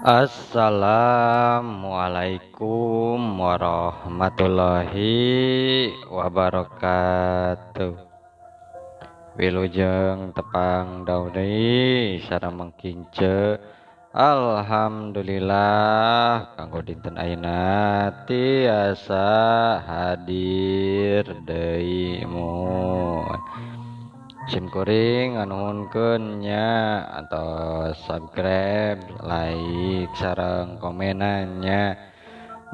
Assalamualaikum warahmatullahi wabarakatuh. Wilujeng tepang dauni sareng mengkince alhamdulillah kanggo dinten ayeuna tiasa hadir deui mun simkuring nuhunkeun nya atau subscribe, like sareng komenannya.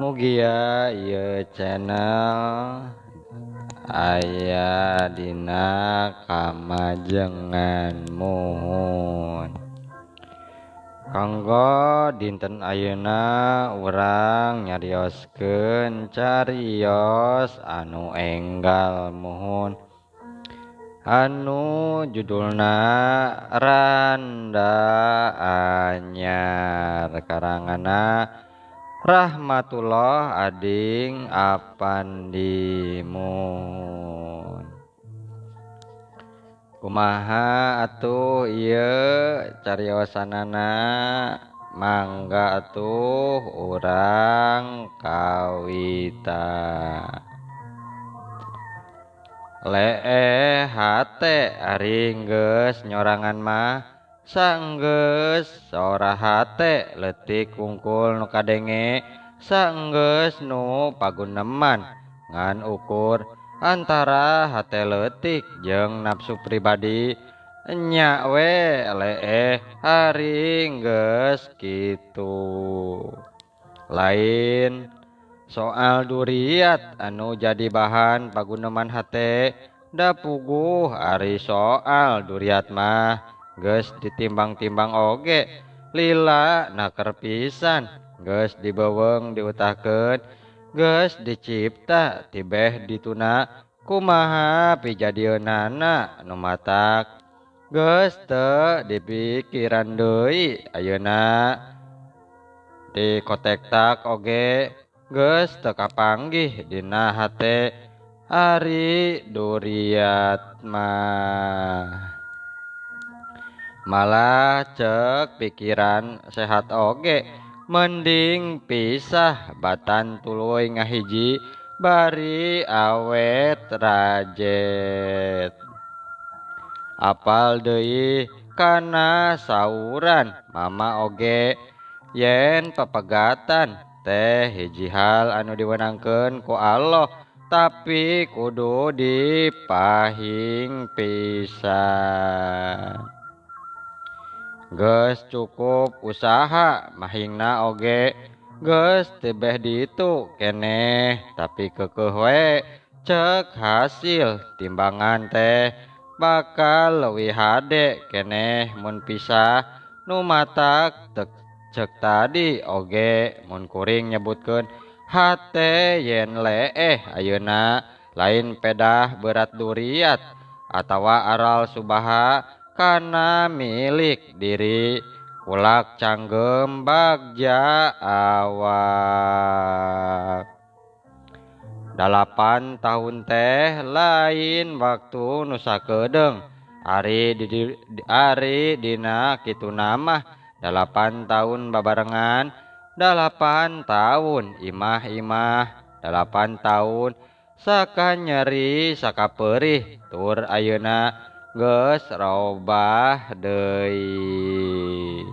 Mugia ieu channel aya dina kamajengan muhun. Kanggo dinten ayeuna urang nyarioskeun cariyos anu enggal muhun. Anu judulna Randa Anyar karanganna Rahmatullah Ading Apandimun. Kumaha atuh ieu cariosanana, mangga atuh urang kawita. Lee hate ari geus nyorangan mah saenggeus sora hate leutik wungkul nu kadenge saenggeus nu paguneman ngan ukur antara hate leutik jeung nafsu pribadi nya we lee ari geus kitu. Lain soal duriat anu jadi bahan paguneman hate da puguh ari soal duriat mah geus ditimbang-timbang oge lila naker pisan geus dibeuweung diutahkeun geus dicipta tibeh dituna kumaha pijadieunana nu matak geus teu dipikiran deui ayeuna dikotektak oge geus teu kapanggih dina hate ari duriat mah. Malah cek pikiran sehat oge mending pisah batan tuluy ngahiji bari awet rajet. Apal deui kana sauran mama oge yen papegatan teh hiji hal anu diwenangkeun ku Allah tapi kudu dipahing pisan. Geus cukup usaha mahingna oge geus tebeh ditu keneh tapi keukeuh we cek hasil timbangan teh bakal leuwih hade keneh mun pisah nu matak cek tadi oge mun kuring nyebutkeun hate yen leeh ayeuna lain pedah berat duriat atawa aral subaha kana milik diri ulak canggem bagja awak. 8 tahun teh lain waktu nu sakedeung ari dina kitu namah 8 tahun babarengan 8 tahun imah-imah 8 tahun sakanyeri sakapeurih tur ayeuna geus robah deui.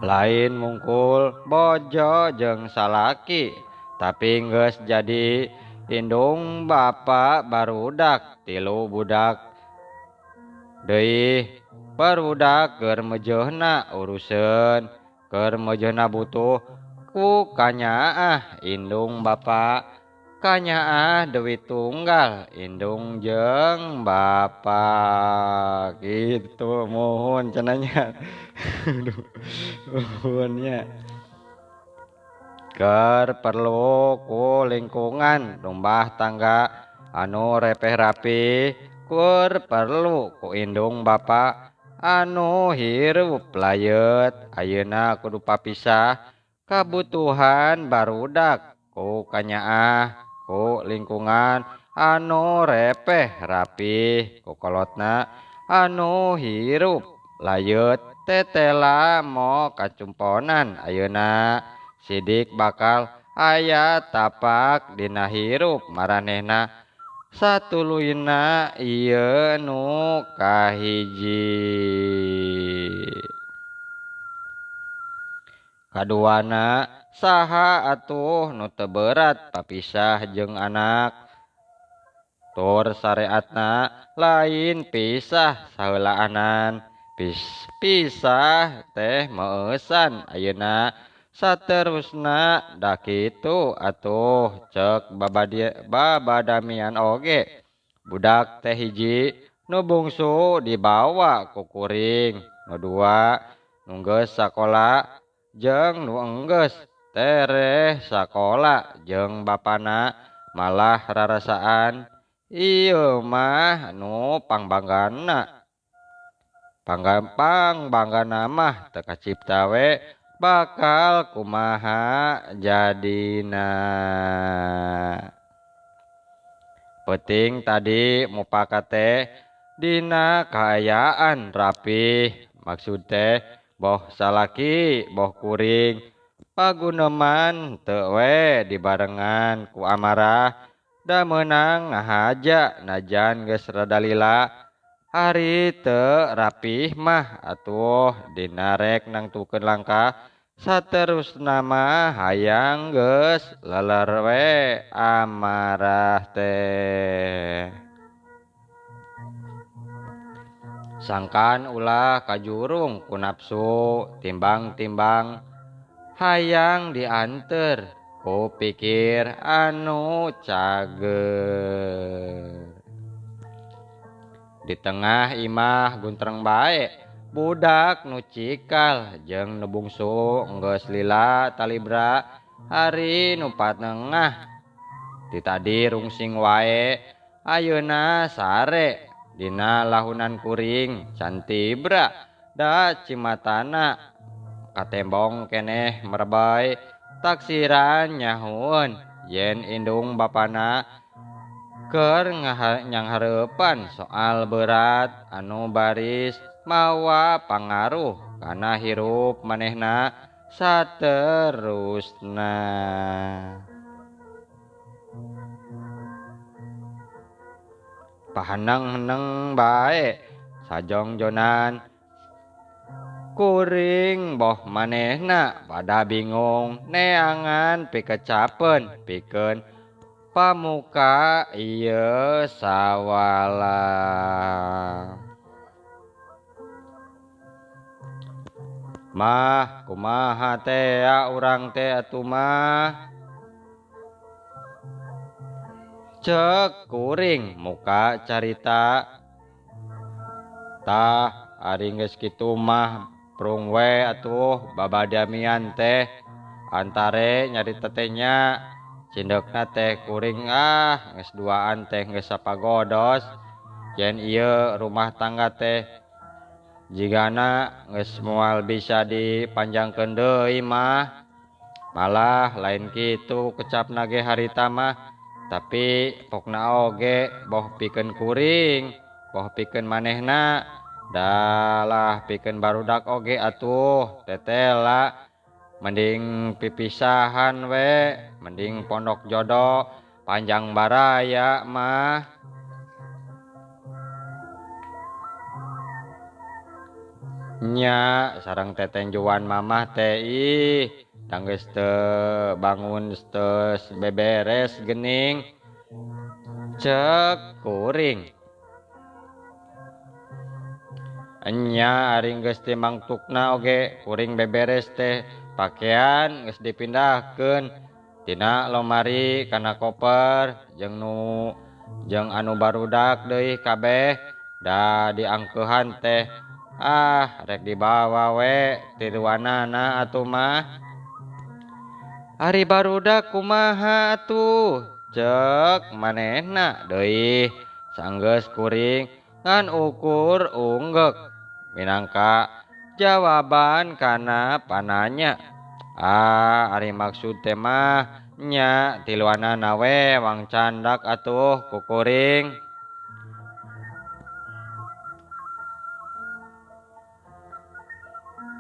Lain mungkul bojo jeung salaki tapi geus jadi indung bapa barudak 3 budak deui. Barudak keur mejeuhna uruseun keur mejeuhna butuh ku kanyaah indung bapa kanyaah deui tunggal indung jeung bapa gitu mohon cenanya. Nuhun nya keur perlu ku lingkungan rumah tangga anu repeh rapi kur perlu ku indung bapa anu hirup layet ayeuna kudu papisah kabutuhan barudak ku kanyaah ku lingkungan anu repeh rapih ku kolotna anu hirup layut tetela mo kacumponan ayeuna sidik bakal aya tapak dina hirup maranehna satuluyna ieu nu kahiji. Kaduana saha atuh nu teu berat papisah jeung anak. Tur syariatna lain pisah saheulaanan. Pisah teh meueusan ayeuna saterusna da kitu atuh cek babadamian oge. Budak teh hiji nu bungsu dibawa ku kuring, nu dua nu geus sakola jeung nu enggeus tereh sakola jeung bapana malah rarasaan ieu mah nu pangbangganna. Pangbangganna mah teu kacipta we bakal kumaha jadina. Penting tadi mupakat teh dina kaayaan rapih, maksud teh boh salaki boh kuring paguneman teu we dibarengan ku amarah da meunang ngahaja najan geus rada lila ari teu rapih mah atuh dina rek nangtukeun langkah saterusna mah hayang geus leler we amarah teh. Sangkan ulah kajurung ku nafsu timbang-timbang hayang dianter ku pikir anu cager. Di tengah imah guntreng bae budak nu cikal jeung nu bungsu geus lila talibra hari nu patengah. Di tadi rungsing wae ayeuna sare dina lahunan kuring can tibra da cimatana katembong keneh merebay taksiran nyahueun yen indung bapana keur nyanghareupan soal berat anu baris mawa pangaruh kana hirup manehna saterusna. Pahaneng-heneng bae sajongjonan kuring boh manehna pada bingung neangan pikecapeun pikeun pamuka ieu sawala. Mah kumaha teh urang teh atuh mah cek kuring muka carita. Tah ari geus kitu mah prung we atuh babadamian teh antare nyarita teh nya cindekna teh kuring geus duaan teh geus sapagodos yen ieu rumah tangga teh jigana geus moal bisa dipanjangkeun deui mah malah lain kitu kecapna ge harita mah. Tapi pokna oge boh pikeun kuring boh pikeun manehna dalah pikeun barudak oge atuh tetela mending pipisahan we mending pondok jodoh panjang baraya mah. Nya sareng tetenjuan mamah teh ih tanggeus teu bangun teu beberes geuning cek kuring. Enya ari geus teu mangtukna oge kuring beberes teh pakean geus dipindahkeun tina lomari kana koper jeung anu barudak deui kabeh da diangkeuhan teh rek dibawa we ti ruanana atuh mah. Ari barudak kumaha atuh cek manehna deui sanggeus kuring ngan ukur unggek minangka jawaban kana pananya. Ari maksud teh mah nya tiluanana we wang candak atuh ku kuring.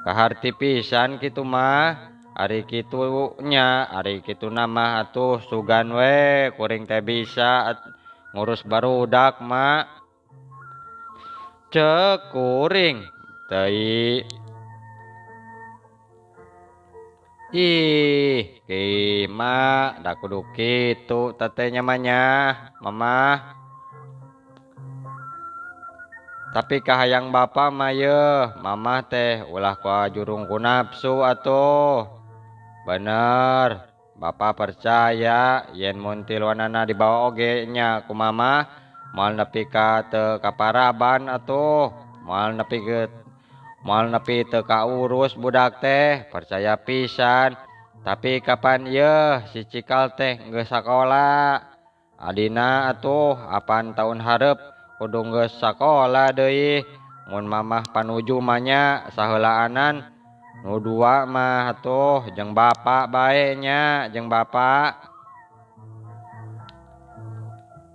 kaharti pisan kitu mah. Ari kitu nya, ari kitu nama atuh sugan we kuring teh bisa ngurus barudak mak. Cek kuring teu ih mak da kudu kitu tetenya manya mamah. Tapi kahayang bapa mah ye, mamah teh ulah ka jurung ku nafsu atuh. Bener, bapa percaya yen mun tiluanana dibawa oge nya ku mamah moal nepi ka teu kaparaban atuh, moal nepi teu kaurus budak teh, percaya pisan. Tapi kapan ieu si cikal teh geus sakola. Adina atuh apan tahun hareup kudu geus sakola deui. Mun mamah panuju mah nya saheulaanan nu dua mah atuh jeung bapa bae nya jeung bapa.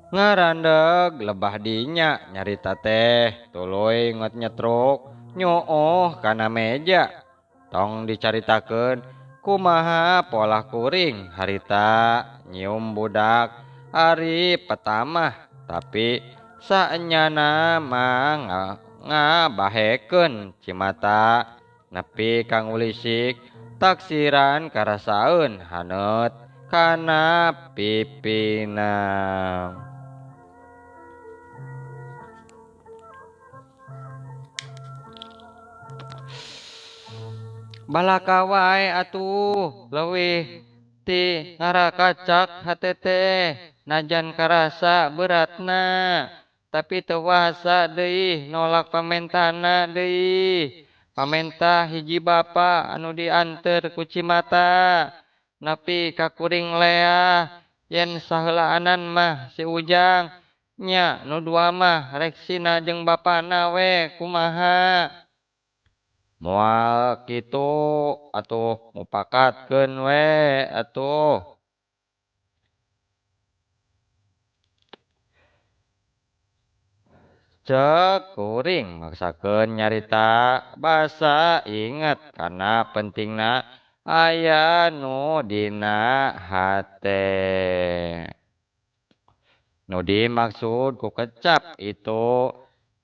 Ngarandeg lebah dinya nyarita teh tuluy ngot nyetruk nyooh kana meja. Tong dicaritakeun kumaha pola kuring harita nyium budak ari pertama, tapi saenyana mah ngabahekeun cimata nepi kang ulisik taksiran karasaeun haneut kana pipina. Balaka wae atuh leuwih ti ngarakacak hatete najan karasa beratna, tapi teu wasa deui nolak pamentahna deui. Pamentah hiji bapa anu dianteur ku cimata nepi ka kuring leah yen saheulaanan mah si Ujang nya nu dua mah rek sina jeung bapana we kumaha. Moal kitu atuh mupakatkeun we atuh. Cek kuring maksakeun nyarita basa inget karena pentingna aya nu dina hate. Nu dimaksud ku kecap itu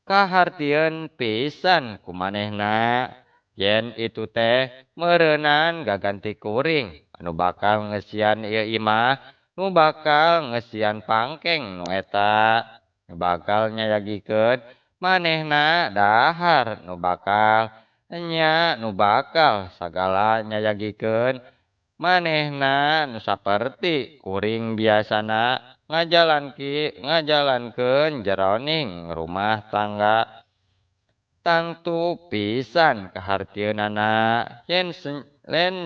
kahartieun pisan ku manehna. Yen itu teh meureunnan gaganti kuring anu bakal ngesian ieu imah, nu bakal ngesian pangkeng nu eta, nu bakal nyayagikeun manehna dahar nu bakal sagala nyayagikeun manehna nu saperti kuring biasana ngajalankeun jeroning rumah tangga. Tangtu pisan kahartieunana yen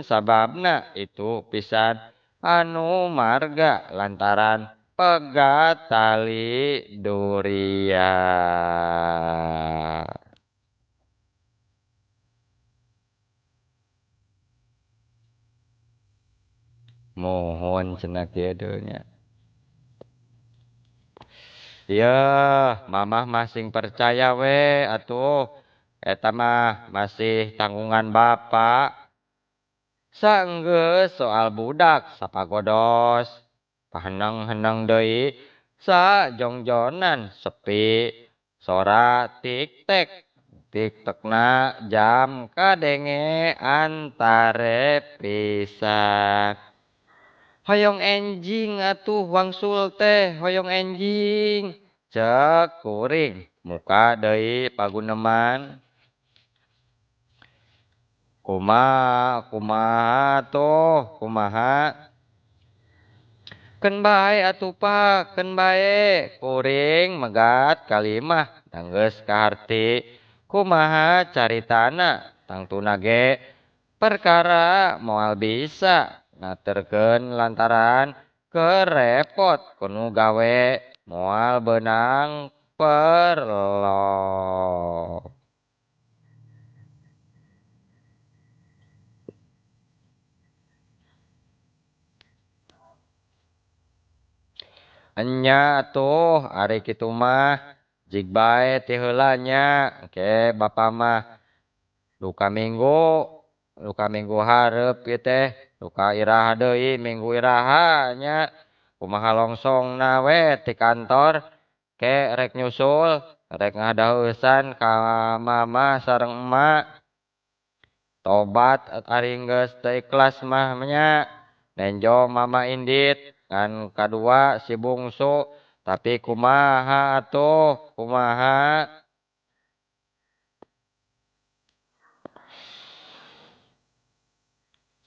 sababna itu pisan anu marga lantaran pegat tali duria. Mohon cenah kieu nya. Ieu mamah masing percaya we atuh eta mah masih tanggungan bapa. Saenggeus soal budak sapagodos paheneng-heneng deui sajongjonan sepi sora tik-tek tiktekna jam kadenge antare pisan. Hoyong enjing atuh wangsul teh hoyong enjing. Cek kuring muka deui paguneman. Kumaha tuh kumaha. Keun bae atuh Pak, keun bae. Kuring megat kalimah da geus kaharti kumaha caritana tangtuna ge perkara moal bisa ngaturkeun lantaran kerepot kunu gawe moal beunang perlo. Enya atuh ari kitu mah jig bae ti heula nya engke bapa mah luka minggu hareup ieu teh luka iraha deui minggu iraha nya kumaha longsongna we ti kantor ke rek nyusul rek ngadahusan ka mama sareng emak tobat ari geus teu ikhlas mah nya nenjo mama indit ngan kadua si bungsu tapi kumaha atuh kumaha.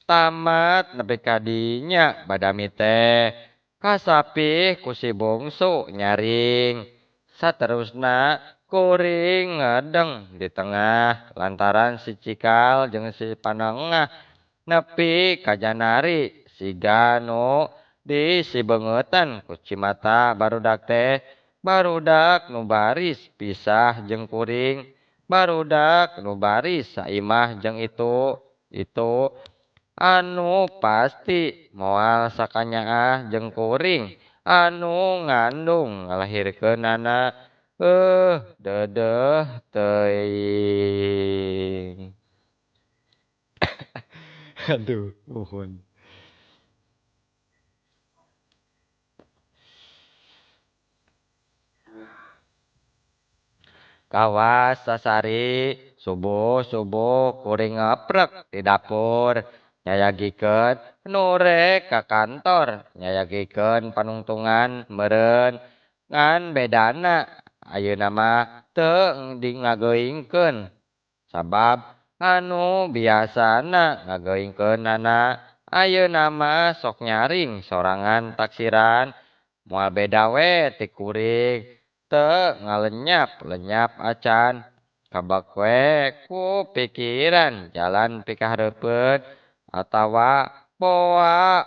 Tamat nepi ka dinya badami teh kasapih ku si bungsu nyaring saterusna kuring ngedeng di tengah lantaran si cikal jeung si panengah nepi ka janari siga nu disibeungeuten ku Cimata barudak teh barudak nu baris pisah jeung kuring barudak nu baris saimah jeung itu anu pasti moal sakanyaah jeung kuring anu ngandung ngalahirkeunana dedeh teuing. Aduh nuhun. Kawas sasari subuh-subuh kuring ngeprek di dapur nyayagikeun nu rek ka kantor nyayagikeun panungtungan meureun ngan bedana ayeuna mah teu ngageuingkeun sabab anu biasana ngageuingkeunana ayeuna mah sok nyaring sorangan taksiran moal beda we ti kuring teu ngalenyap-lenyap acan kabak we ku pikiran jalan pikahareupeun atawa boa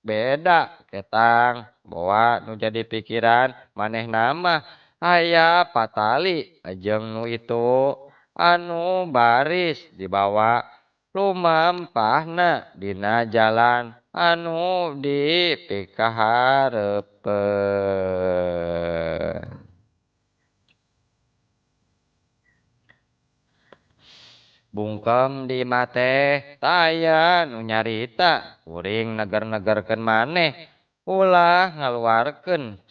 beda ketang boa nu jadi pikiran manehna mah aya patali jeung nu itu anu baris dibawa lumampahna dina jalan anu dipikahareupeun. Bungkem di imah teh taya nu nyarita kuring neger-negerkeun maneh ulah ngaluarkeun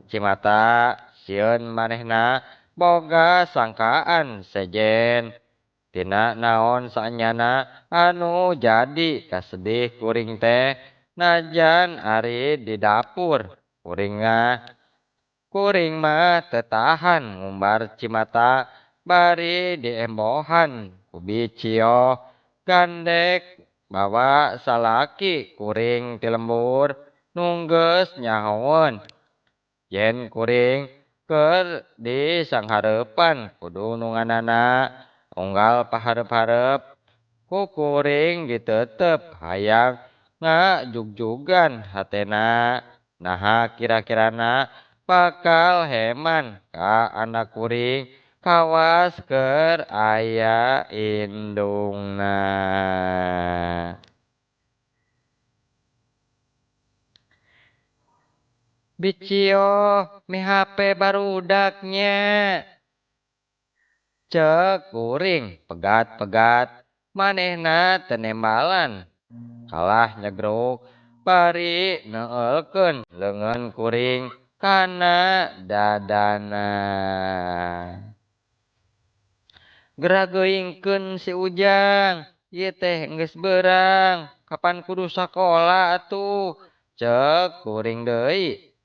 Cimata sieun manehna boga sangkaan sejen tina naon saenyana anu jadi kasedih kuring teh najan ari di dapur kuring mah teu tahan ngumbar Cimata bari diembohan ku bicio gandek bawa salaki kuring ti lembur nu geus nyahoeun yen kuring keur di sanghareupan kudu nu ngaranna unggal pahareup-hareup ku kuring diteuteup hayang ngajugjugan hatena naha kira-kirana bakal heman ka anak kuring kawas keur aya indungna. Bicio mi HP barudak nya ceuk kuring pegat-pegat manehna teu nembalan kalah nyegruk bari neueulkeun leungeun kuring kana dadana. Gerageuingkeun si Ujang ieu teh geus beurang kapan kudu sakola atuh ceuk kuring deui.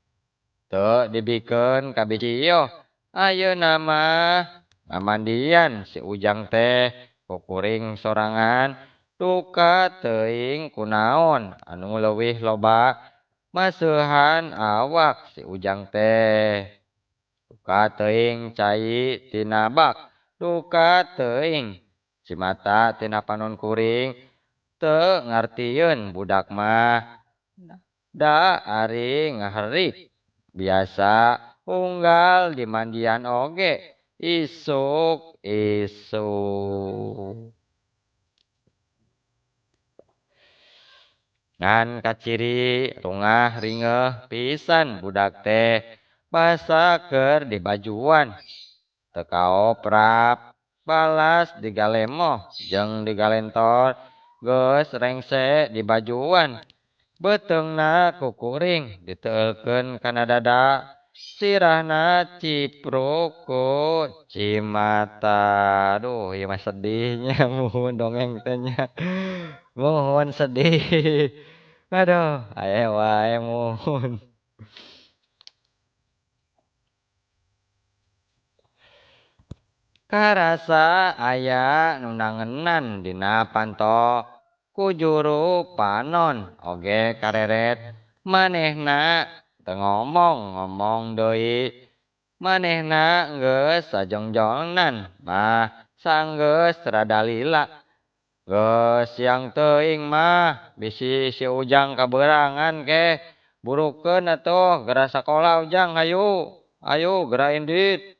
Teu dibikeun ka Bicio ayeuna mah ngamandian si Ujang teh ku kuring sorangan duka teuing kunaon anu leuwih loba maseuhan awak si Ujang teh duka teuing cai tina bak duka teuing Cimata tina panon kuring teu ngartieun budak mah da ari ngaharik biasa unggal di mandian oge isuk-isuk. Ngan kaciri rungah ringeh pisan budak teh basa keur di bajuan teu kaoprap balas digalemoh jeung digalentor geus rengse di bajuan beteungna kukuring diteukeun kana dada sirahna cipruk ku Cimata. Aduh ieu mah sedihnya muhun dongeng teh nya. Muhun sedih. Aduh aya wae muhun. Karasa aya nu nangenan dina panto ku juru panon oge kareret manehna teu ngomong deui manehna geus sajongjongnan mah sanggeus rada lila geus siang teuing mah bisi si Ujang kabeurangan ke burukeun atuh geura sakola Ujang hayu geura indit.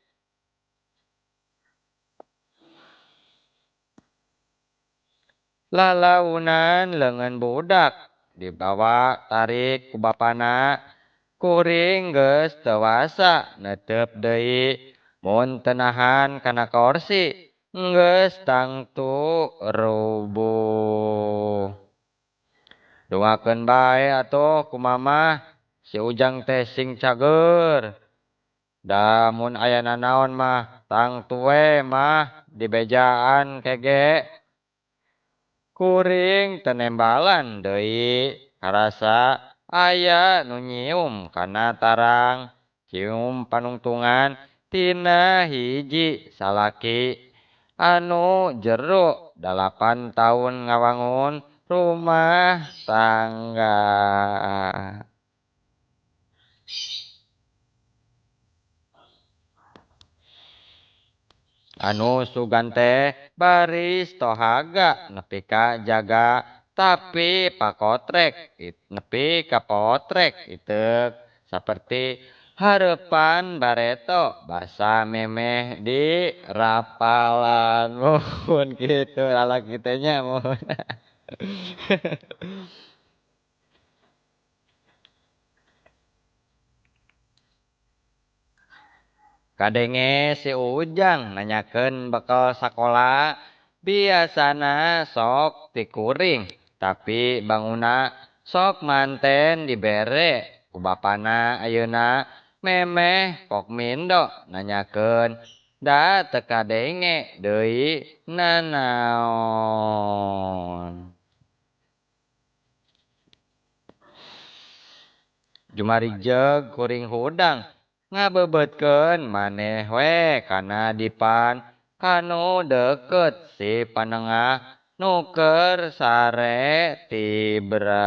Lalaunan leungeun budak dibawa tarik ku bapana kuring geus teu wasa neuteup deui mun teu nahan kana korsi geus tangtu rubuh. Dongakeun bae atuh ku mamah si Ujang teh sing cager. Da mun aya nanaon mah tangtu we mah dibejaan kege. Kuring teu nembalan deui karasa aya nu nyium kana tarang cium panungtungan tina hiji salaki anu jero 8 taun ngawangun rumah tangga. Anu sugan teh baris tohaga nepi ka jaga tapi nepi ka potrek iteuk saperti hareupan bareto basa memeh di rapalan muhun kitu lalaki teh nya muhun. Kadenge si Ujang nanyakeun bekal sakola biasana sok ti kuring tapi banguna sok manten dibere ku bapana ayeuna memeh pok mindo nanyakeun da teu kadenge deui nanaon. Jumarijeg kuring hudang ngabebeutkeun maneh we kana dipan kanu deukeut si panengah nu keur sare tibrah.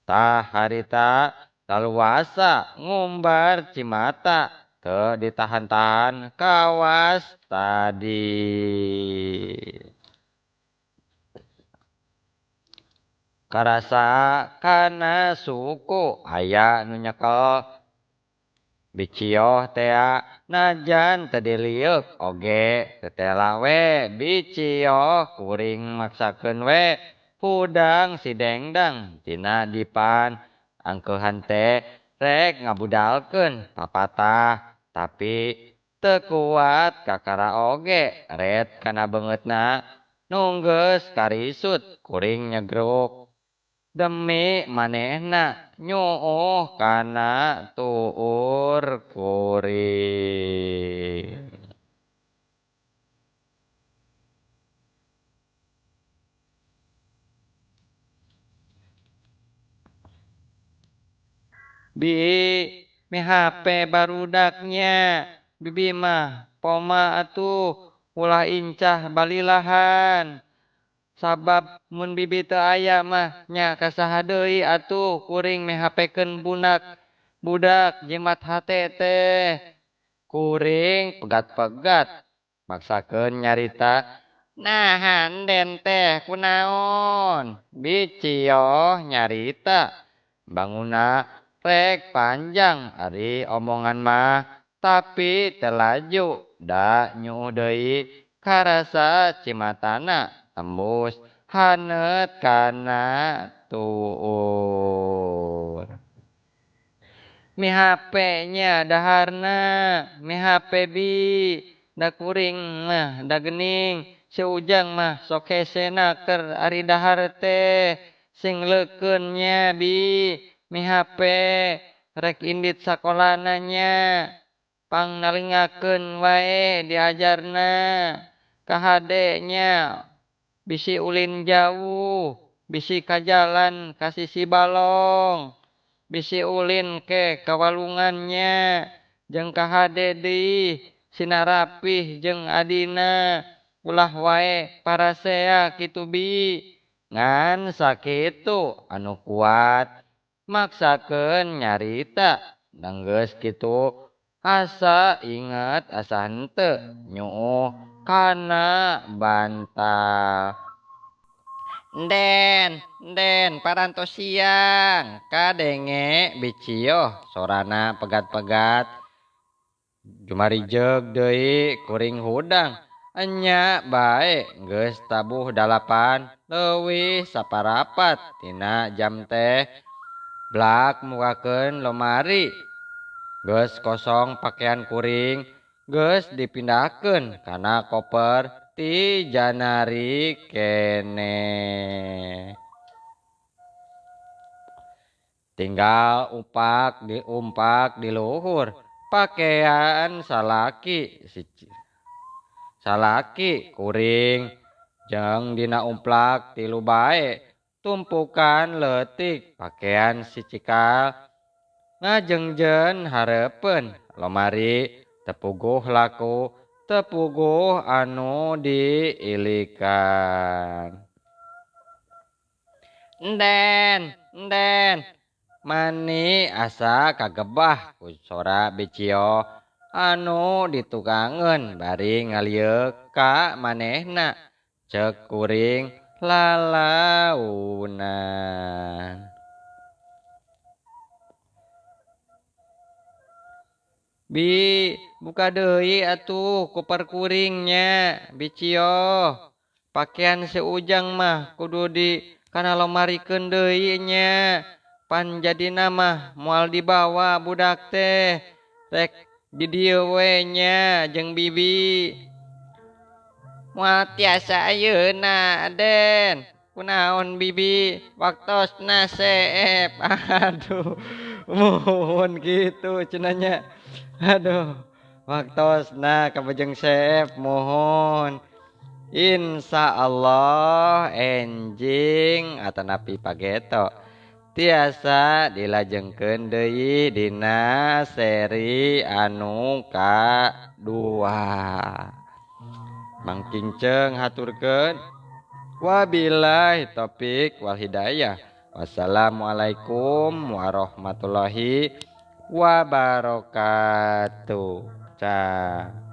Tah harita kaluasa ngumbar Cimata teu ditahan-tahan kawas tadi. Karasa kana suku aya nu nyekel bicioh tea najan teu dilieuk oge tetela we bicioh kuring maksakeun we hudang si Dengdang tina dipan angkeuhan teh rek ngabudalkeun papatah tapi teu kuat kakara oge ret kana beungeutna nu geus karisut kuring nyegruk. Demi manehna nyuuh kana tuur kuring. Bi me HP barudaknya bibi mah poma atuh ulah incah balilahan. Sabab mun bibi teu aya mah nya kasaha deui atuh kuring me hapekeun budak jimat hate teh. Kuring pegat-pegat maksakeun nyarita. Nahan den teh kunaon? Bicioh nyarita. Banguna rek panjang ari omongan mah tapi teu laju da nyuuh deui karasa Cimatana tembus haneut kana tuur. Mi HP-nya daharna, mi HP bi da kuring mah da gening, si Ujang mah sok hesena keur ari dahar teh sing leukeun nya bi mi HP rek indit sakolana nya pangnalingakeun wae diajarna ka hade nya bisi ulin jauh bisi ka jalan ka sisi balong bisi ulin ke kawalungannya jeung ka hade deui sina rapih jeung adina ulah wae parasea kitu bi ngan sakitu anu kuat maksakeun nyarita nanggeus kitu asa inget asa henteu nyuuh kana bantal. Den parantos siang kadenge bicio sorana pegat-pegat jumarijeg deui kuring hudang enya bae geus tabuh 8 leuwih saparapat tina jam teh blak mukakeun lomari geus kosong pakaian kuring geus dipindahkeun kana koper ti janari kene tinggal umpak di luhur pakaian salaki kuring jeung dina umplak tilu bae tumpukan leutik pakaian si cikal ngajengjen hareupeun lomari tepuguh laku tepuguh anu diilikan. Den mani asa kagebah ku sora bicio anu ditukangeun bari ngalieuk ka manehna ceuk kuring lalaunan. Bi buka deui atuh koper kuringnya bicio pakaian si Ujang mah kudu di kana lomarikeun deui nya pan jadina mah moal dibawa budak teh rek di dieu we nya jeung bibi moal tiasa ayeuna Den kunaon bibi waktosna seep aduh muhun kitu cenah nya aduh waktosna kabejeng seep muhun insya Allah enjing atanapi pageto tiasa dilajengkeun deui dina seri anu kadua. Mang Kinceng haturkeun wabillahi taufik wal hidayah. Wassalamualaikum warahmatullahi wabarakatuh. Cah.